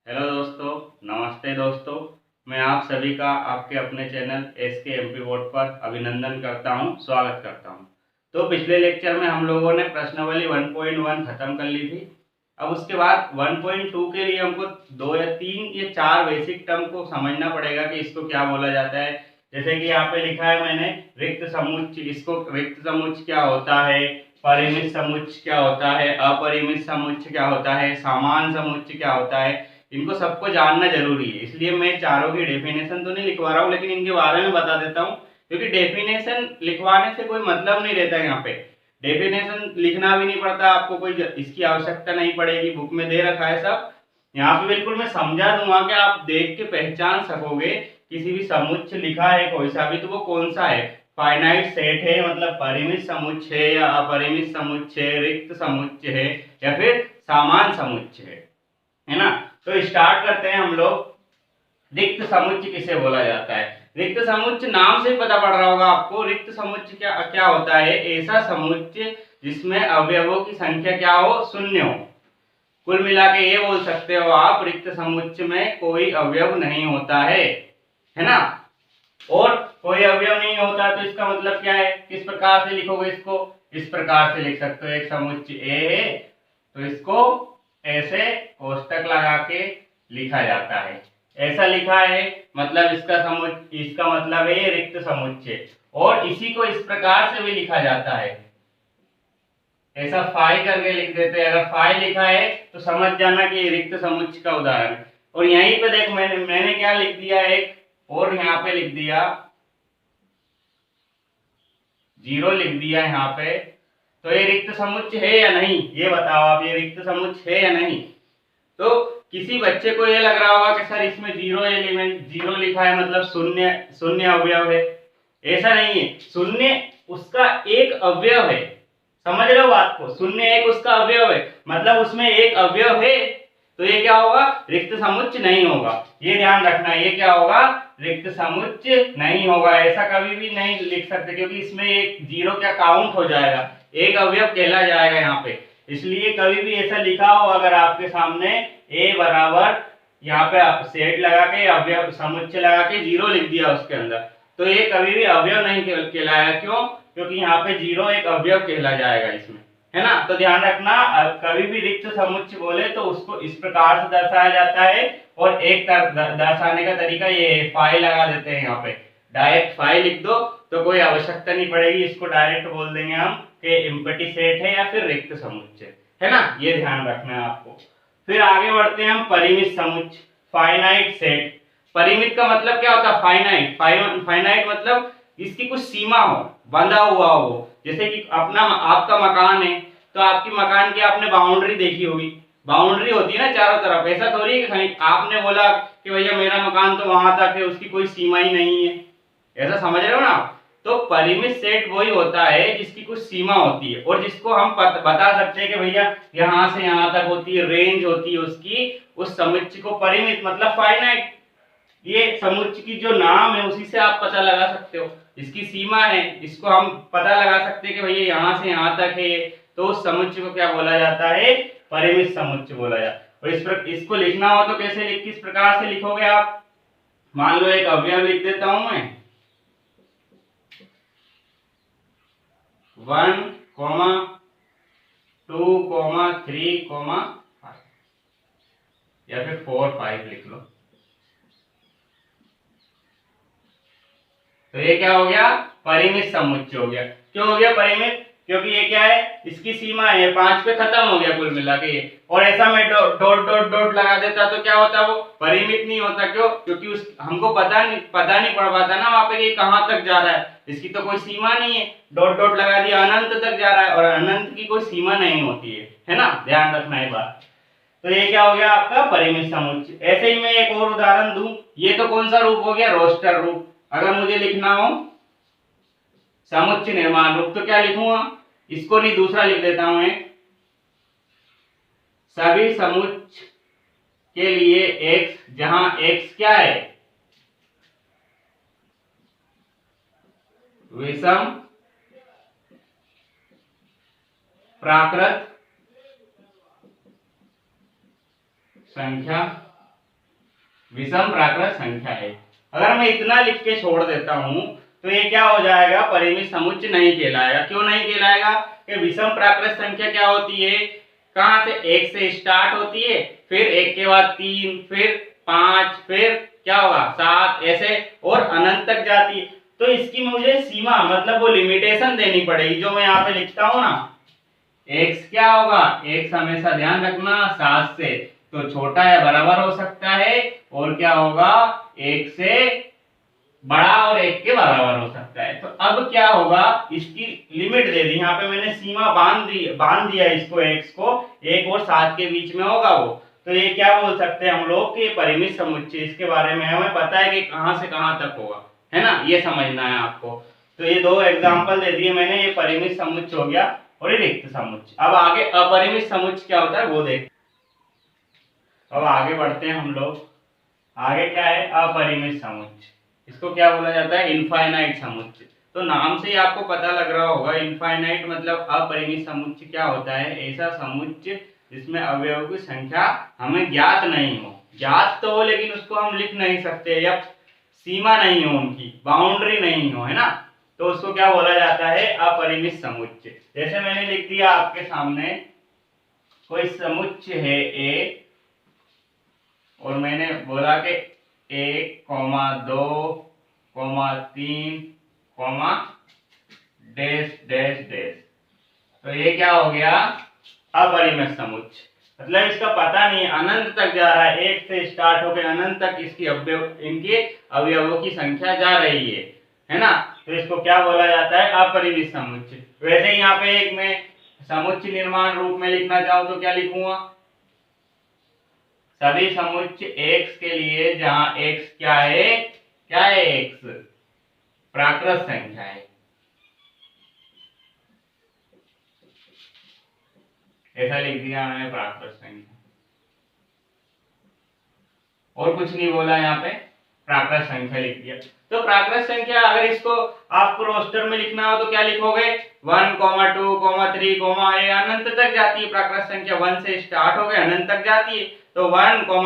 Hello दोस्तों, नमस्ते दोस्तों। मैं आप सभी का आपके अपने चैनल SK MP बोर्ड पर अभिनंदन करता हूं, स्वागत करता हूं। तो पिछले लेक्चर में हम लोगों ने प्रश्नावली 1.1 खत्म कर ली थी। अब उसके बाद 1.2 के लिए हमको 2 या 3 या 4 बेसिक टर्म को समझना पड़ेगा कि इसको क्या बोला जाता है। जैसे कि यहाँ पे लिखा है मैंने रिक्त समुच्चय। इसको रिक्त समुच्चय क्या होता है, परिमित समुच्चय क्या होता है, अपरिमित समुच्चय क्या होता है, समान समुच्चय क्या होता है, इनको सबको जानना जरूरी है। इसलिए मैं चारों की डेफिनेशन तो नहीं लिखवा रहा हूँ, लेकिन इनके बारे में बता देता हूँ, क्योंकि डेफिनेशन लिखवाने से कोई मतलब नहीं रहता है। यहाँ पे डेफिनेशन लिखना भी नहीं पड़ता, आपको कोई इसकी आवश्यकता नहीं पड़ेगी, बुक में दे रखा है सब। यहाँ पे बिल्कुल मैं समझा दूंगा कि आप देख के पहचान सकोगे किसी भी समुच्चय लिखा है कोई सा भी तो वो कौन सा है। फाइनाइट सेट है मतलब परिमित समुच्चय है, या अपरिमित समुच्चय है, रिक्त समुच्चय है, या फिर समान समुच्चय है ना। तो स्टार्ट करते हैं हम लोग। रिक्त समुच्चय किसे बोला जाता है? रिक्त समुच्चय नाम से पता पड़ रहा होगा आपको। रिक्त समुच्चय क्या क्या होता है? ऐसा समुच्चय जिसमें अवयवों की संख्या क्या हो, शून्य हो। कुल मिला के ये बोल सकते हो आप, रिक्त समुच्चय में कोई अवयव नहीं होता है ना। और कोई अवयव नहीं होता तो इसका मतलब क्या है, किस प्रकार से लिखोगे इसको? इस प्रकार से लिख सकते हो, एक समुच्चय ए है तो इसको ऐसे कोष्टक लगा के लिखा जाता है। ऐसा लिखा है मतलब इसका मतलब है रिक्त समुच्चय। और इसी को इस प्रकार से भी लिखा जाता है, ऐसा फाई करके लिख देते हैं। अगर फाई लिखा है तो समझ जाना कि रिक्त समुच्चय का उदाहरण है। और यहीं पे देख मैंने क्या लिख दिया, एक और यहाँ पे लिख दिया, जीरो लिख दिया यहाँ पे। तो ये रिक्त समुच्चय है या नहीं, ये बताओ आप, ये रिक्त समुच्चय है या नहीं। तो किसी बच्चे को ये लग रहा होगा कि सर इसमें जीरो एलिमेंट, जीरो लिखा है मतलब शून्य, शून्य अवयव है। ऐसा नहीं है, शून्य उसका एक अवयव है। समझ रहे हो बात को? शून्य एक उसका अवयव है, मतलब उसमें एक अवयव है, तो ये क्या होगा, रिक्त समुच्चय नहीं होगा। ये ध्यान रखना, ये क्या होगा, रिक्त समुच्चय नहीं होगा। ऐसा कभी भी नहीं लिख सकते, क्योंकि इसमें एक जीरो क्या काउंट हो जाएगा, एक अवयव कहला जाएगा यहाँ पे। इसलिए कभी भी ऐसा लिखा हो अगर आपके सामने ए बराबर, यहाँ पे सेट लगा के अवयव समुच्चय लगा के जीरो लिख दिया उसके अंदर, तो ये कभी भी अवयव नहीं कहलाया। क्यों? क्योंकि यहाँ पे जीरो एक अवयव कहला जाएगा इसमें, है ना। तो ध्यान रखना, कभी भी रिक्त समुच्चय बोले तो उसको इस प्रकार से दर्शाया जाता है। और एक दर्शाने का तरीका ये है, फाई लगा देते हैं यहाँ पे, डायरेक्ट फाई लिख दो तो कोई आवश्यकता नहीं पड़ेगी, इसको डायरेक्ट बोल देंगे हम कि एम्प्टी सेट है या फिर रिक्त समुच्चय, है ना। ये ध्यान रखना है आपको। फिर आगे बढ़ते हैं हम, परिमित समुच्चय, फाइनाइट सेट। परिमित का मतलब क्या होता है, फाइनाइट। फाइनाइट मतलब इसकी कुछ सीमा हो, बंधा हुआ हो। जैसे कि अपना आपका मकान है तो आपकी मकान की आपने बाउंड्री देखी होगी, बाउंड्री होती है ना चारों तरफ। ऐसा थोड़ी है कि कहीं आपने बोला कि भैया मेरा मकान तो वहां तक है, उसकी कोई सीमा ही नहीं है, ऐसा समझ रहे हो ना। तो परिमित सेट वही होता है जिसकी कुछ सीमा होती है और जिसको हम बता सकते हैं कि भैया यहाँ से यहाँ तक होती है, रेंज होती है उसकी। उस समुच्चय को परिमित मतलब फाइनाइट, ये समुच्चय की जो नाम है उसी से आप पता लगा सकते हो, इसकी सीमा है, इसको हम पता लगा सकते हैं कि भैया यहाँ से यहाँ तक है। तो उस समुच्चय को क्या बोला जाता है, परिमित समुच्चय बोला जाता है। और इसको लिखना हो तो कैसे किस प्रकार से लिखोगे आप? मान लो एक अवयव लिख देता हूं मैं, 1, 2, 3, 5, या फिर 4, 5 लिख लो। तो ये क्या हो गया, परिमित समुच्चय हो गया। क्यों हो गया परिमित? क्योंकि ये क्या है, इसकी सीमा है 5 पे खत्म हो गया कुल मिला के ये। और ऐसा मैं डॉट डॉट डॉट लगा देता तो क्या होता, वो परिमित नहीं होता। क्यों? क्योंकि उस हमको पता नहीं पड़ पाता ना वहां पे कि कहां तक जा रहा है, इसकी तो कोई सीमा नहीं है। डॉट डॉट लगा दिया, अनंत तक जा रहा है, और अनंत की कोई सीमा नहीं होती है ना। ध्यान रखना ये बात। तो ये क्या हो गया आपका परिमित समुच्चय। ऐसे ही मैं एक और उदाहरण दूं, ये तो कौन सा रूप हो गया, रोस्टर रूप। अगर मुझे लिखना हो समुच्चय निर्माण रूप तो क्या लिखूंगा, इसको नहीं दूसरा लिख देता हूं मैं, सभी समुच्चय के लिए x, जहां x क्या है, विषम प्राकृत संख्या विषम प्राकृत संख्या है। अगर मैं इतना लिख के छोड़ देता हूं तो ये क्या हो जाएगा, परिमित समुच्चय नहीं कहलाएगा। क्यों नहीं कहलाएगा? कि विषम प्राकृत संख्या क्या होती है, कहां से, एक से स्टार्ट होती है, फिर एक के बाद 3, फिर 5, फिर क्या होगा 7, ऐसे और अनंत तक जाती है। तो इसकी मुझे सीमा मतलब वो लिमिटेशन देनी पड़ेगी, जो मैं यहाँ पे लिखता हूँ ना, x क्या होगा, x हमेशा ध्यान रखना 7 से तो छोटा या बराबर हो सकता है, और क्या होगा 1 से बड़ा और 1 के बराबर हो सकता है। तो अब क्या होगा, इसकी लिमिट दे दी, यहाँ पे मैंने सीमा बांध दिया इसको, x को 1 और 7 के बीच में होगा वो। तो ये क्या बोल सकते हैं हम लोग कि परिमित समुच्चय, इसके बारे में हमें पता है कि कहां से कहां तक होगा, है ना, ये समझना है आपको। तो ये दो एग्जांपल दे दिए मैंने, ये परिमित समुच्चय हो गया और ये रिक्त समुच्चय। अब आगे अपरिमित समुच्चय क्या होता है वो देख। अब आगे बढ़ते हैं हम लोग। आगे क्या है, अपरिमित समुच्चय। इसको क्या बोला जाता है, इनफाइनाइट समुच्चय। तो नाम से ही आपको पता लग रहा होगा, इनफाइनाइट मतलब अपरिमित समुच्चय क्या होता है, ऐसा समुच्चय जिसमें अवयवों की संख्या हमें ज्ञात नहीं हो। ज्ञात तो हो लेकिन उसको हम लिख नहीं सकते, या सीमा नहीं हो, उनकी बाउंड्री नहीं हो, है ना, तो उसको क्या बोला जाता है, अपरिमित समुच्चय। जैसे मैंने लिख दिया आपके सामने, कोई समुच्चय है ए, और मैंने बोला कि 1, 2, 3, डैश डैश डैश, तो ये क्या हो गया, अपरिमित समुच्चय। मतलब इसका पता नहीं, अनंत तक जा रहा है, 1 से स्टार्ट होकर अनंत तक इनके अवयवों की संख्या जा रही है ना, तो इसको क्या बोला जाता है, अपरिमित समुच्चय। वैसे ही यहाँ पे एक मैं समुच्चय निर्माण रूप में लिखना चाहूं तो क्या लिखूंगा, सभी समुच्चय x के लिए जहां x क्या है x प्राकृत संख्या है, ऐसा लिख दिया मैंने प्राकृत संख्या, और कुछ नहीं बोला, यहाँ पे प्राकृत संख्या लिख दिया। तो प्राकृत संख्या अगर इसको आपको रोस्टर में लिखना हो तो क्या लिखोगे, 1, 2, 3, ये अनंत तक जाती है प्राकृत संख्या, 1 से स्टार्ट होकर अनंत तक जाती है, तो 1, 2,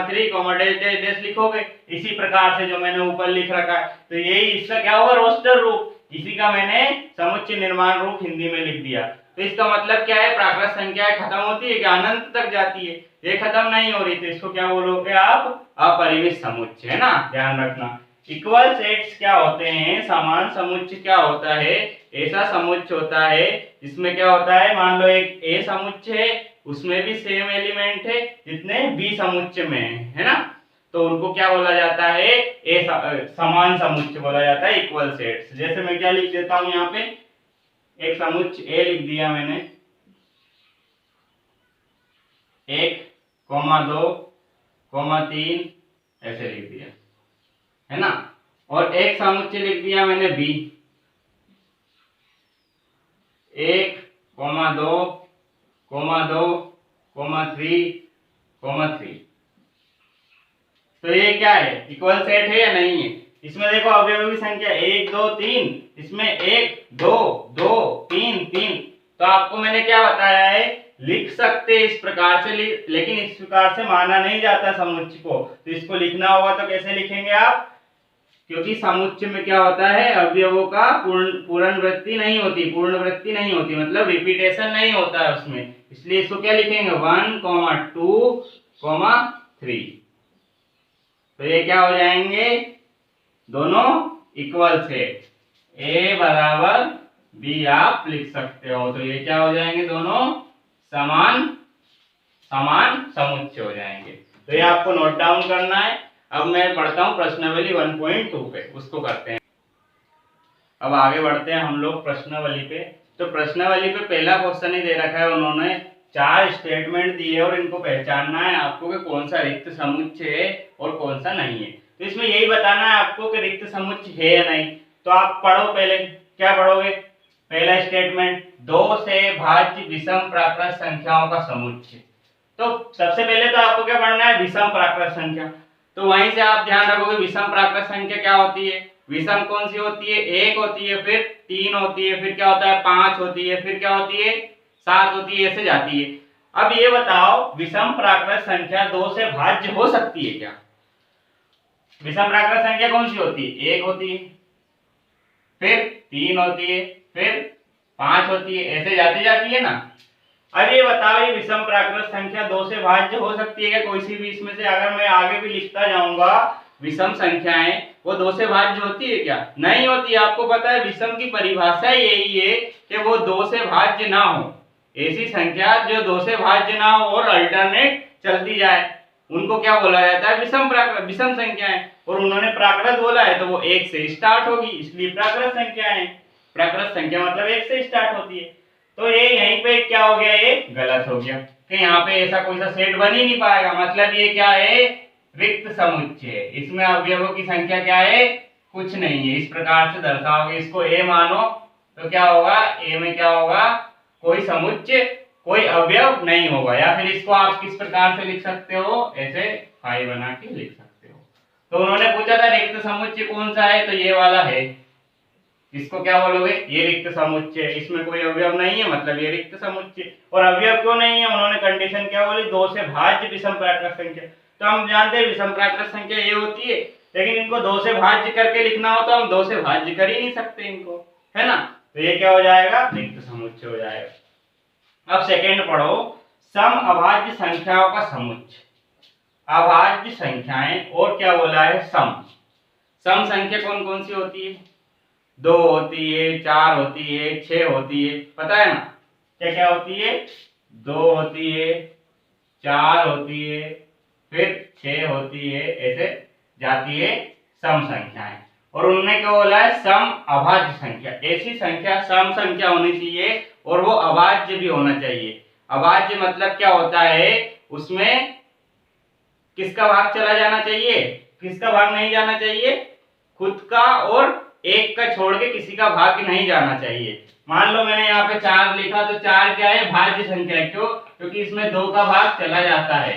3, डैश डैश डैश लिखोगे। इसी प्रकार से जो मैंने ऊपर लिख रखा है, तो यही इसका क्या होगा, रोस्टर रूप, इसी का मैंने समुच्चय निर्माण रूप हिंदी में लिख दिया। तो इसका मतलब क्या है, प्राकृत संख्या खत्म होती है कि अनंत तक जाती है, ये खत्म नहीं हो रही, तो इसको क्या बोलोगे आप, अपरिमित समुच्चय, है ना, ध्यान रखना। इक्वल सेट्स क्या होते हैं, समान समुच्चय क्या होता है, ऐसा समुच्चय होता है जिसमें क्या होता है, मान लो एक ए समुच्चय है, उसमें भी सेम एलिमेंट है जितने बी समुच्चय में है ना, तो उनको क्या बोला जाता है, ए समान समुच्चय बोला जाता है, इक्वल सेट्स। जैसे मैं क्या लिख देता हूं, यहाँ पे एक समुच्चय ए लिख दिया मैंने, 1, 2, 3 ऐसे लिख दिया, है ना, और एक समुच्चय लिख दिया मैंने बी, 1, 2, 3, तो ये क्या है, इक्वल सेट है या नहीं है। इसमें देखो अवयवों की संख्या 1, 2, 3, इसमें 1, 2, 2, 3, 3, तो आपको मैंने क्या बताया है, लिख सकते इस प्रकार से, लेकिन इस प्रकार से माना नहीं जाता समुच्चय को, तो इसको लिखना होगा तो कैसे लिखेंगे आप, क्योंकि समुच्चय में क्या होता है, अवयवों का पुनरावृत्ति नहीं होती, मतलब रिपीटेशन नहीं होता है उसमें, इसलिए इसको क्या लिखेंगे, 1, 2, 3, तो ये क्या हो जाएंगे, दोनों इक्वल सेट, ए बराबर बी आप लिख सकते हो, तो ये क्या हो जाएंगे, दोनों समान समुच्चय हो जाएंगे। तो ये आपको नोट डाउन करना है। अब मैं पढ़ता हूं प्रश्नावली 1.2 पे, उसको करते हैं। अब आगे बढ़ते हैं हम लोग प्रश्नावली पे। तो प्रश्नावली पे पहला क्वेश्चन ही दे रखा है, उन्होंने 4 स्टेटमेंट दिए और इनको पहचानना है आपको कि कौन सा रिक्त समुच्चय है और कौन सा नहीं है। तो इसमें यही बताना है आपको कि रिक्त समुच्चय है या नहीं। तो आप पढ़ो, पहले क्या पढ़ोगे, पहला स्टेटमेंट, 2 से भाज्य विषम प्राकृत संख्याओं का समुच्चय। तो सबसे पहले तो आपको क्या पढ़ना है, विषम प्राकृत संख्या। तो वहीं से आप ध्यान रखोगे विषम प्राकृत संख्या क्या होती है, विषम कौन सी होती है, 1 होती है, फिर 3 होती है, फिर क्या होता है 5 होती है, फिर क्या होती है 7 होती है, ऐसे जाती है। अब ये बताओ विषम प्राकृत संख्या 2 से भाज्य हो सकती है क्या? विषम प्राकृत संख्या कौन सी होती है? 1 होती है, फिर 3 होती है, फिर 5 होती है, ऐसे जाती जाती है ना। अब ये बताओ, ये विषम प्राकृत संख्या 2 से भाज्य हो सकती है क्या कोई सी भी इसमें से? अगर मैं आगे भी लिखता जाऊंगा विषम संख्याएं, वो 2 से भाज्य होती है क्या? नहीं होती। आपको पता है विषम की परिभाषा यही है कि वो 2 से भाज्य ना हो। ऐसी संख्या जो 2 से भाज्य ना हो और अल्टरनेट चलती जाए, उनको क्या बोला जाता है? विषम प्राकृत, विषम संख्याएं। और उन्होंने प्राकृत बोला है तो वो 1 से स्टार्ट होगी, इसलिए प्राकृत संख्याएं। प्राकृत संख्या मतलब 1 से स्टार्ट होती है। तो ये यहीं पे क्या हो गया? ये गलत हो गया कि यहाँ पे ऐसा कोई सा सेट बन ही नहीं पाएगा। मतलब ये क्या है? रिक्त समुच्चय। इसमें अवयवों की संख्या क्या है? कुछ नहीं है। इस प्रकार से दर्शाओगे इसको, ए मानो तो क्या होगा? ए में क्या होगा? कोई समुच्चय, कोई अवयव नहीं होगा। या फिर इसको आप किस प्रकार से लिख सकते हो? ऐसे फाई बना के लिख सकते हो। तो उन्होंने पूछा था रिक्त समुच्चय कौन सा है, तो ये वाला है। इसको क्या बोलोगे? ये रिक्त समुच्चय। इसमें कोई अवयव नहीं है, मतलब ये रिक्त समुच्चय। और अवयव क्यों नहीं है? उन्होंने कंडीशन क्या बोली? 2 से भाज्य विषम प्राकृत संख्या। तो हम जानते हैं विषम प्राकृत संख्या ये होती है, लेकिन इनको 2 से भाज्य करके लिखना हो तो हम 2 से भाज्य कर ही नहीं सकते इनको, है ना। तो ये क्या हो जाएगा? रिक्त समुच्चय हो जाएगा। अब सेकेंड पढ़ो, सम अभाज्य संख्याओं का समुच्चय। अभाज्य संख्याएं और क्या बोला है? सम। सम संख्या कौन कौन सी होती है? 2 होती है, 4 होती है, 6 होती है। पता है ना क्या क्या होती है? 2 होती है, 4 होती है, फिर 6 होती है, ऐसे जाती है सम संख्याएं। और उन्होंने क्या बोला है? सम अभाज्य संख्या। ऐसी संख्या सम संख्या होनी चाहिए और वो अभाज्य भी होना चाहिए। अभाज्य मतलब क्या होता है? उसमें किसका भाग चला जाना चाहिए, किसका भाग नहीं जाना चाहिए? खुद का और एक का छोड़ के किसी का भाग नहीं जाना चाहिए। मान लो मैंने यहाँ पे 4 लिखा, तो 4 क्या है? भाज्य संख्या है। क्यों? क्योंकि इसमें 2 का भाग चला जाता है।